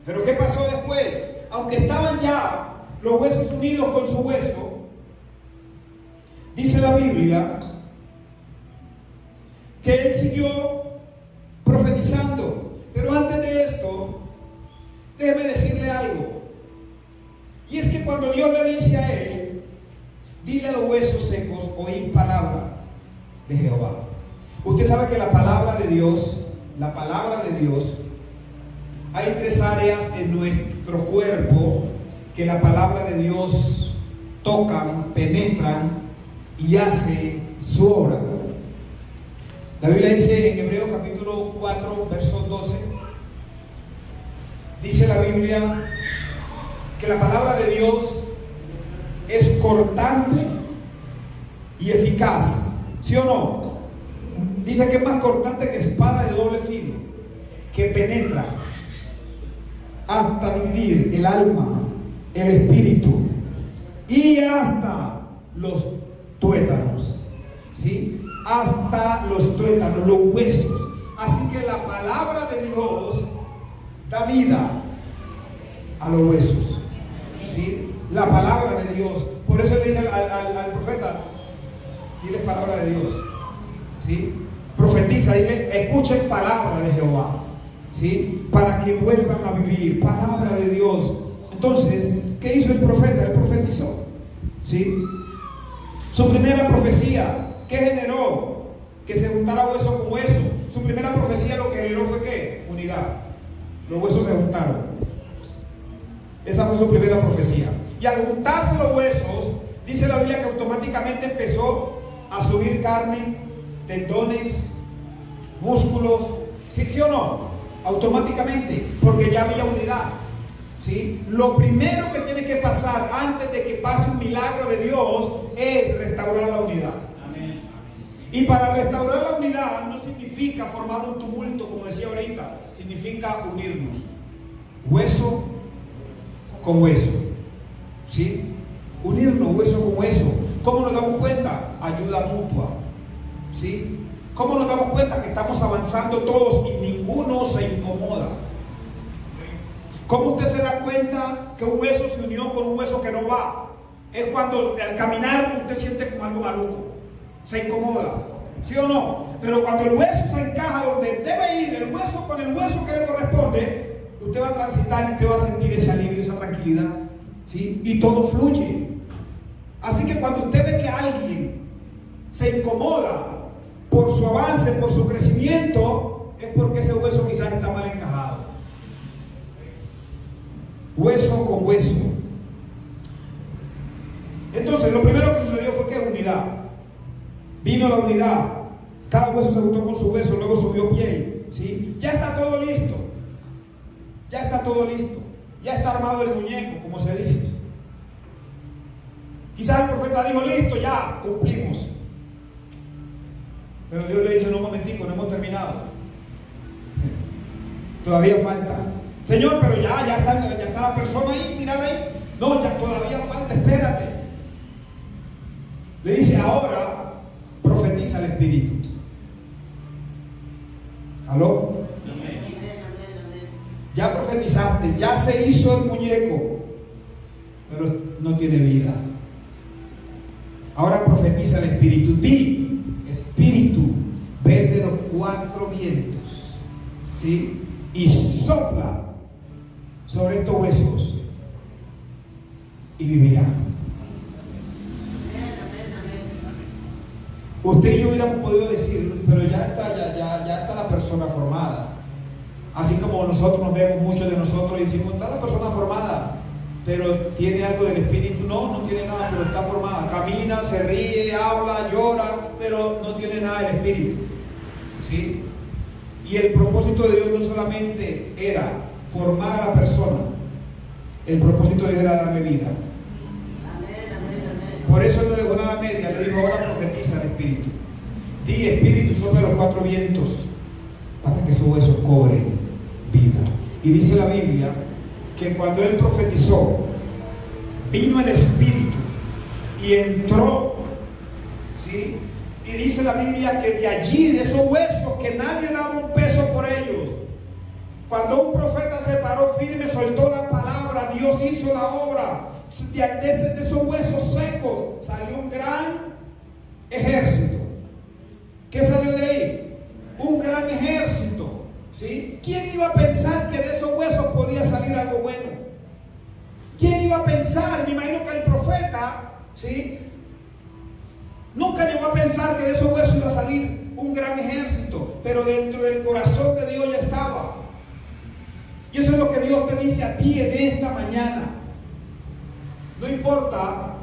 Pero ¿qué pasó después? Aunque estaban ya los huesos unidos con su hueso, dice la Biblia que él siguió profetizando. Pero antes de esto, déjeme decirle algo. Y es que cuando Dios le dice a él, dile a los huesos secos, oíd palabra de Jehová. Usted sabe que la palabra de Dios, hay tres áreas en nuestro cuerpo que la palabra de Dios tocan, penetran y hace su obra. La Biblia dice en Hebreos capítulo 4, verso 12, dice la Biblia que la palabra de Dios es cortante y eficaz, ¿sí o no? Dice que es más cortante que espada de doble filo, que penetra hasta dividir el alma, el espíritu y hasta los tuétanos, ¿sí? Hasta los tuétanos, los huesos. Así que la palabra de Dios da vida a los huesos, ¿sí? la palabra de Dios. Por eso le dije al profeta, dile palabra de Dios, ¿sí? Profetiza, dile, escuchen palabra de Jehová, ¿sí? Para que vuelvan a vivir, palabra de Dios. Entonces, ¿qué hizo el profeta? Él profetizó, ¿sí? Su primera profecía, ¿qué generó? Que se juntara hueso con hueso. Su primera profecía lo que generó fue ¿qué? Unidad. Los huesos se juntaron. Esa fue su primera profecía. Y al juntarse los huesos, dice la Biblia que automáticamente empezó a subir carne, tendones, músculos. ¿Sí, sí o no? Automáticamente, porque ya había unidad, ¿sí? Lo primero que tiene que pasar antes de que pase un milagro de Dios es restaurar la unidad. Amén. Y para restaurar la unidad no significa formar un tumulto, como decía ahorita, significa unirnos, hueso con hueso, ¿sí? Unirnos hueso con hueso. ¿Cómo nos damos cuenta? Ayuda mutua, ¿sí? ¿Cómo nos damos cuenta que estamos avanzando todos y ninguno se incomoda? ¿Cómo usted se da cuenta que un hueso se unió con un hueso que no va? Es cuando al caminar usted siente como algo maluco, se incomoda, ¿sí o no? Pero cuando el hueso se encaja donde debe ir, el hueso con el hueso que le corresponde, usted va a transitar y usted va a sentir ese alivio, esa tranquilidad, ¿sí? Y todo fluye. Así que cuando usted ve que alguien se incomoda por su avance, por su crecimiento, es porque ese hueso quizás está mal encajado. Hueso con hueso. Entonces, lo primero que sucedió fue que unidad. Vino la unidad. Cada hueso se juntó con su hueso, luego subió piel, ¿sí? Ya está todo listo. Ya está todo listo. Ya está armado el muñeco, como se dice. Quizás el profeta dijo, listo, ya, cumplimos. Pero Dios le dice, no, un momentico, no hemos terminado. Todavía falta. Señor, pero ya está la persona ahí, mírala ahí. No, ya todavía falta, espérate. Le dice, ahora profetiza el Espíritu. ¿Aló? Ya profetizaste, ya se hizo el muñeco, pero no tiene vida. Ahora profetiza el Espíritu. Di, Espíritu, ven de los cuatro vientos, ¿sí? Y sopla sobre estos huesos y vivirán. Usted y yo hubiéramos podido decir, pero ya está la persona formada. Así como nosotros nos vemos, muchos de nosotros, y decimos, está la persona formada, pero tiene algo del Espíritu. No tiene nada, pero está formada. Camina, se ríe, habla, llora, pero no tiene nada del Espíritu, ¿sí? Y el propósito de Dios no solamente era formar a la persona, el propósito de Dios era darle vida. Por eso él no dejó nada media, le dijo, ahora profetiza el Espíritu. Di, Espíritu, sopla los cuatro vientos para que esos huesos cobren vida. Y dice la Biblia que cuando él profetizó, vino el Espíritu y entró, ¿sí? Y dice la Biblia que de allí, de esos huesos, que nadie daba un peso por ellos, cuando un profeta se paró firme, soltó la palabra, Dios hizo la obra. De esos huesos secos salió un gran ejército. ¿Qué salió de ahí? Un gran ejército, ¿sí? ¿Quién iba a pensar que de esos huesos podía salir algo bueno? ¿Quién iba a pensar? Me imagino que el profeta, ¿sí? Nunca llegó a pensar que de esos huesos iba a salir un gran ejército, pero dentro del corazón de Dios ya estaba. Y eso es lo que Dios te dice a ti en esta mañana. No importa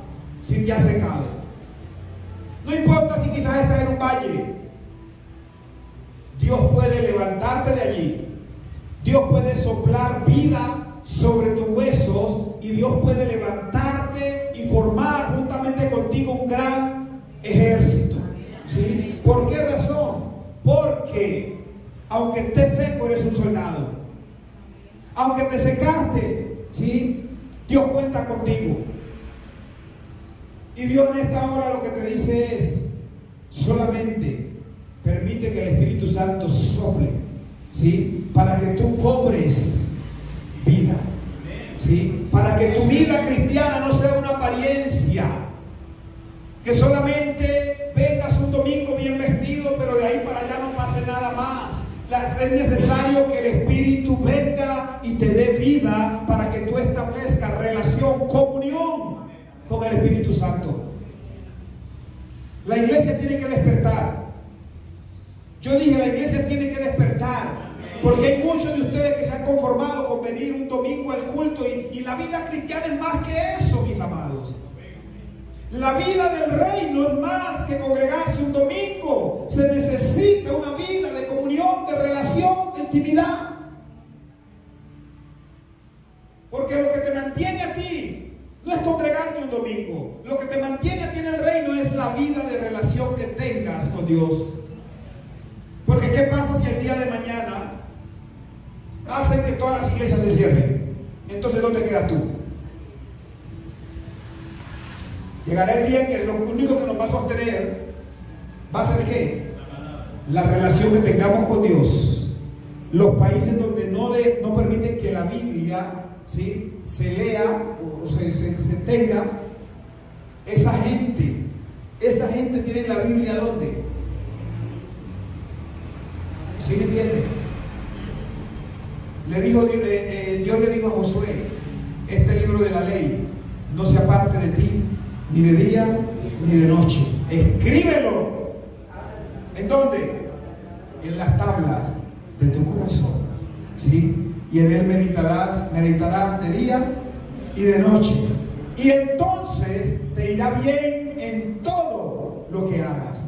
si te has secado. No importa si quizás estás en un valle. Dios puede levantarte de allí. Dios puede soplar vida sobre tus huesos y Dios puede levantarte y formar juntamente contigo un gran ejército, ¿sí? ¿Por qué razón? Porque aunque estés seco, eres un soldado. Aunque te secaste, ¿sí? Dios cuenta contigo. Y Dios en esta hora lo que te dice es, solamente permite que el Espíritu Santo sople, ¿sí? Para que tú cobres vida, ¿sí? Para que tu vida cristiana no sea que solamente vengas un domingo bien vestido, pero de ahí para allá no pase nada más. Es necesario que el Espíritu venga y te dé vida para que tú establezcas relación, comunión con el Espíritu Santo. La iglesia tiene que despertar. Yo dije, la iglesia tiene que despertar, porque hay muchos de ustedes que se han conformado con venir un domingo al culto y la vida cristiana es más que eso, mis amados. La vida del reino es más que congregarse un domingo. Se necesita una vida de comunión, de relación, de intimidad. Porque lo que te mantiene a ti no es congregarte un domingo. Lo que te mantiene a ti en el reino es la vida de relación que tengas con Dios. Porque ¿qué pasa si el día de mañana hacen que todas las iglesias se cierren? Entonces, ¿dónde quedas tú? Llegará el día en que lo único que nos va a sostener va a ser ¿qué? La relación que tengamos con Dios. Los países donde no permiten que la Biblia, ¿sí?, se lea o se tenga, esa gente tiene la Biblia ¿dónde? ¿Sí me entiende? Dios le dijo a Josué: este libro de la ley no se aparte de ti, ni de día ni de noche. Escríbelo. ¿En dónde? En las tablas de tu corazón, ¿sí? Y en él meditarás de día y de noche. Y entonces te irá bien en todo lo que hagas.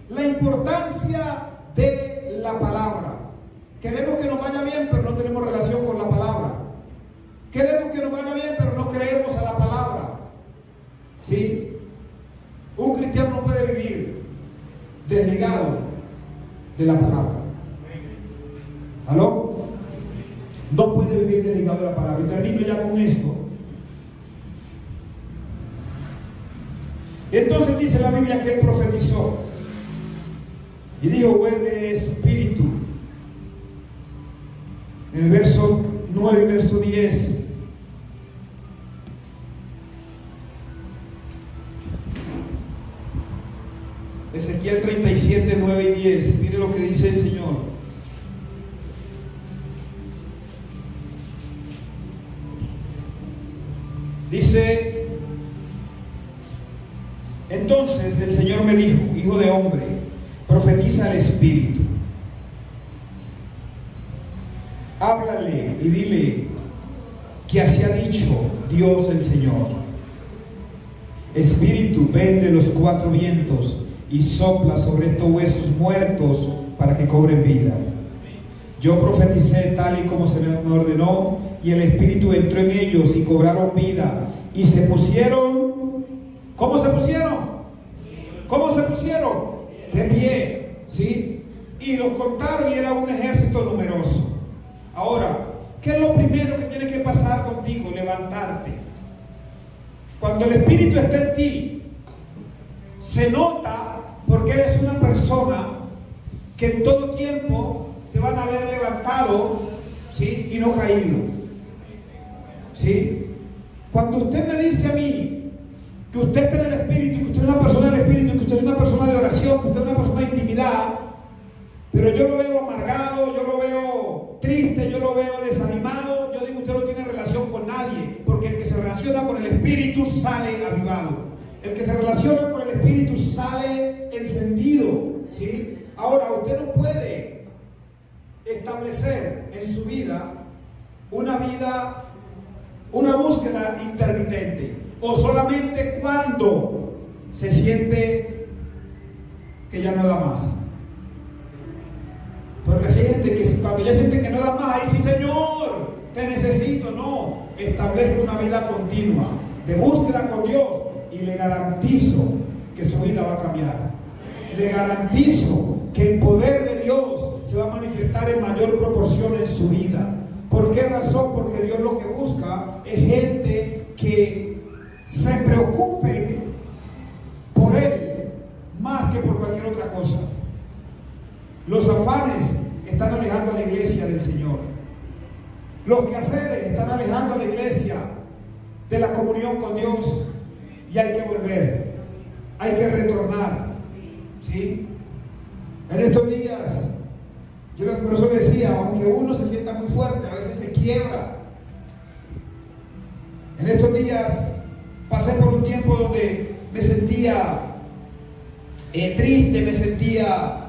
La importancia de la palabra. Queremos que nos vaya bien, pero no tenemos relación con la palabra. Queremos que nos vaya bien, pero no creemos a la palabra. ¿Sí? Un cristiano no puede vivir desligado de la palabra. ¿Aló? No puede vivir desligado de la palabra. Y termino ya con esto. Entonces dice la Biblia que él profetizó y dijo: huele espíritu. En el verso 9 y verso 10. Ezequiel 37, 9 y 10. Mire lo que dice el Señor. Dice: entonces el Señor me dijo: hijo de hombre, profetiza al Espíritu. Háblale y dile que así ha dicho Dios el Señor. Espíritu, ven de los cuatro vientos y sopla sobre estos huesos muertos para que cobren vida. Yo profeticé tal y como se me ordenó, y el Espíritu entró en ellos y cobraron vida y se pusieron. ¿Cómo se pusieron? ¿Cómo se pusieron? De pie, ¿sí? Y los contaron y era un ejército numeroso. Ahora, ¿qué es lo primero que tiene que pasar contigo? Levantarte. Cuando el Espíritu está en ti, se nota porque eres una persona que en todo tiempo te van a haber levantado, ¿sí?, y no caído, ¿sí? Cuando usted me dice a mí que usted está en el Espíritu, que usted es una persona del Espíritu, que usted es una persona de oración, que usted es una persona de intimidad, pero yo lo veo amargado, yo lo veo triste, yo lo veo desanimado, yo digo: usted no tiene relación con nadie, porque el que se relaciona con el Espíritu sale avivado. El que se relaciona con el Espíritu sale encendido, ¿sí? Ahora, usted no puede establecer en su vida una búsqueda intermitente, o solamente cuando se siente que ya no da más. Porque si hay gente que cuando ya siente que no da más, ahí sí: Señor, te necesito. No, establezca una vida continua de búsqueda con Dios y le garantizo que su vida va a cambiar. Le garantizo que el poder de Dios se va a manifestar en mayor proporción en su vida. ¿Por qué razón? Porque Dios lo que busca es gente que se preocupe por Él más que por cualquier otra cosa. Los afanes están alejando a la iglesia del Señor. Los quehaceres están alejando a la iglesia de la comunión con Dios. Y hay que volver. hay que retornar. ¿Sí? En estos días, yo por eso decía, aunque uno se sienta muy fuerte, a veces se quiebra. En estos días pasé por un tiempo donde me sentía triste, me sentía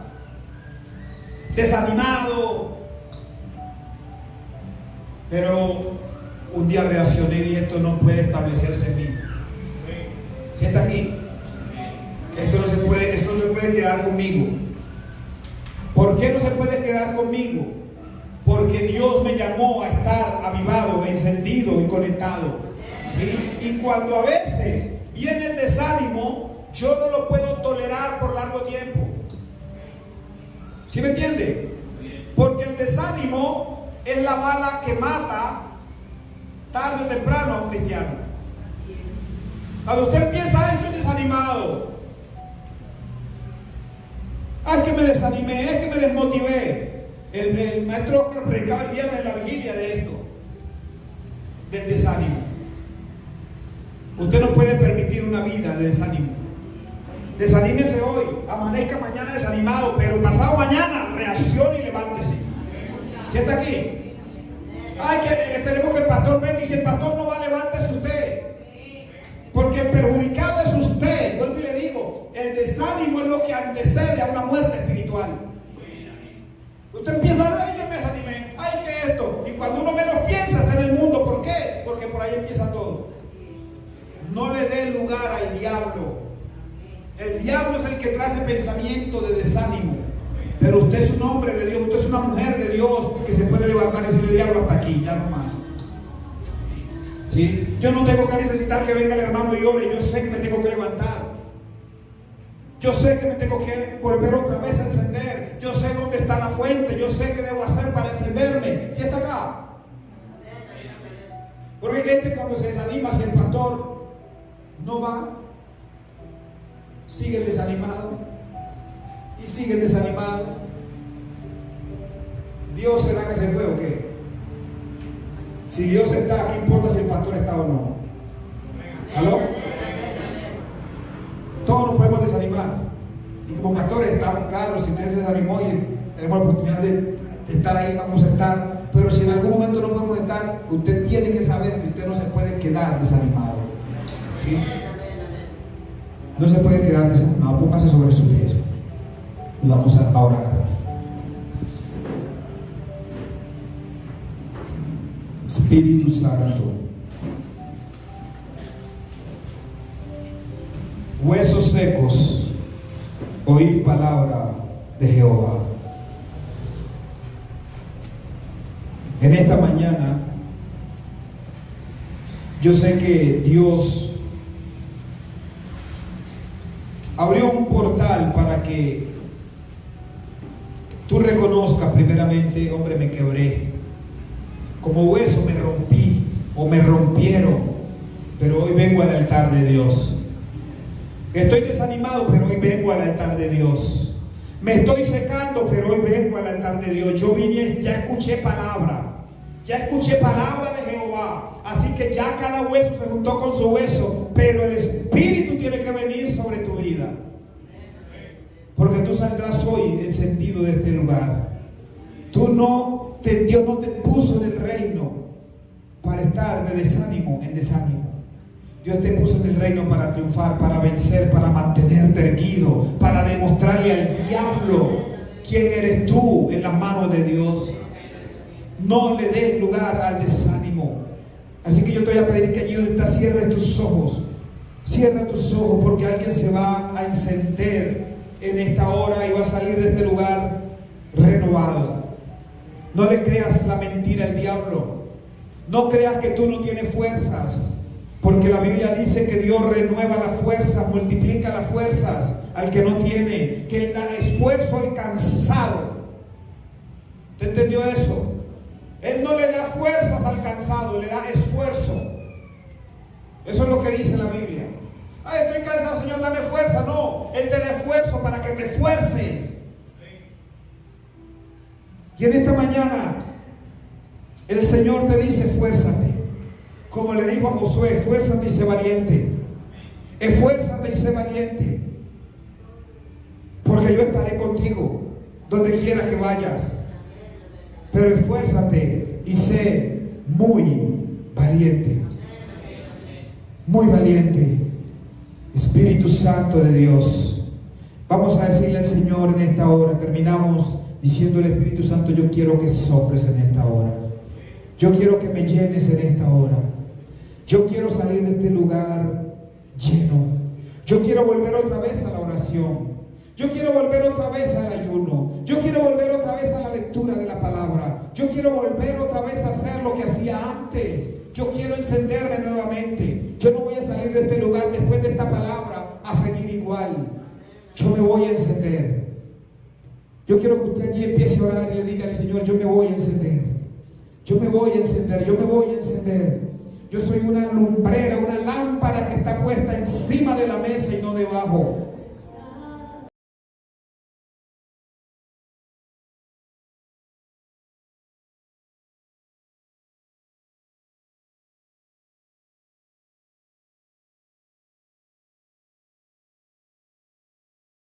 desanimado, pero un día reaccioné y esto no puede establecerse en mí. ¿Sí está aquí? Esto no se puede quedar conmigo. ¿Por qué no se puede quedar conmigo? Porque Dios me llamó a estar avivado, encendido y conectado. ¿Sí? Y cuando a veces viene el desánimo, yo no lo puedo tolerar por largo tiempo. ¿Sí me entiende? Porque el desánimo es la bala que mata tarde o temprano a un cristiano. Cuando usted empieza, estoy desanimado, es que me desanimé, es que me desmotivé. El maestro Oscar predicaba el viernes de la vigilia de esto, del desánimo. Usted no puede permitir una vida de desánimo. Desanímese hoy, amanezca mañana desanimado, pero pasado mañana reaccione y levántese. ¿Sí está aquí? Ay, que esperemos que el pastor venga, y si el pastor no va, levántese usted. Porque el perjudicado es usted. Vuelvo y le digo, el desánimo es lo que antecede a una muerte espiritual. Usted empieza a ver, ya me desanimé, ay, que esto. Y cuando uno menos piensa, está en el mundo. ¿Por qué? Porque por ahí empieza todo. No le dé lugar al diablo. El diablo es el que trae ese pensamiento de desánimo. Pero usted es un hombre de Dios, usted es una mujer de Dios que se puede levantar y decirle, diablo, hasta aquí, ya no más. ¿Sí? Yo no tengo que necesitar que venga el hermano y ore, yo sé que me tengo que levantar. Yo sé que me tengo que volver otra vez a encender. Yo sé dónde está la fuente, yo sé qué debo hacer para encenderme. ¿Sí está acá? Porque hay gente cuando se desanima, si el pastor no va, siguen desanimados y siguen desanimados. ¿Dios será que se fue o qué? Si Dios está, ¿qué importa si el pastor está o no? ¿Aló? Todos nos podemos desanimar. Y como pastores estamos claros, si usted se desanimó y tenemos la oportunidad de estar ahí, vamos a estar. Pero si en algún momento no podemos estar, usted tiene que saber que usted no se puede quedar desanimado. ¿Sí? No se puede quedar desanimado. Póngase sobre sus pies y vamos a orar. Espíritu Santo, huesos secos, oír palabra de Jehová. En esta mañana, yo sé que Dios abrió un portal para que tú reconozcas primeramente, hombre, me quebré. Como hueso me rompí o me rompieron, pero hoy vengo al altar de Dios. Estoy desanimado, pero hoy vengo al altar de Dios. Me estoy secando, pero hoy vengo al altar de Dios. Yo vine, ya escuché palabra de Jehová. Así que ya cada hueso se juntó con su hueso, pero el Espíritu tiene que venir sobre tu vida. Porque tú saldrás hoy encendido de este lugar. Dios no te puso en el reino para estar de desánimo en desánimo. Dios te puso en el reino para triunfar, para vencer, para mantenerte erguido, para demostrarle al diablo quién eres tú en las manos de Dios. No le des lugar al desánimo. Así que yo te voy a pedir que allí donde estás cierres tus ojos. Cierra tus ojos, porque alguien se va a encender en esta hora y va a salir de este lugar renovado. No le creas la mentira al diablo. No creas que tú no tienes fuerzas, porque la Biblia dice que Dios renueva las fuerzas, multiplica las fuerzas al que no tiene, que Él da esfuerzo al cansado. ¿Te entendió eso? Él no le da fuerzas al cansado, le da esfuerzo. Eso es lo que dice la Biblia. Ay, estoy cansado, Señor, dame fuerza. No, Él te da esfuerzo para que te esfuerces. Y en esta mañana el Señor te dice, esfuérzate. Como le dijo a Josué, esfuérzate y sé valiente. Esfuérzate y sé valiente, porque yo estaré contigo donde quiera que vayas. Pero esfuérzate y sé muy valiente. Muy valiente. Espíritu Santo de Dios, vamos a decirle al Señor en esta hora. Terminamos diciéndole: Espíritu Santo, yo quiero que soples en esta hora. Yo quiero que me llenes en esta hora. Yo quiero salir de este lugar lleno. Yo quiero volver otra vez a la oración. Yo quiero volver otra vez al ayuno. Yo quiero volver otra vez a la lectura de la palabra. Yo quiero volver otra vez a hacer lo que hacía antes. Yo quiero encenderme nuevamente. Yo no voy a salir de este lugar después de esta palabra a seguir igual. Yo me voy a encender. Yo quiero que usted allí empiece a orar y le diga al Señor: yo me voy a encender. Yo me voy a encender. Yo me voy a encender. Yo soy una lumbrera, una lámpara que está puesta encima de la mesa y no debajo.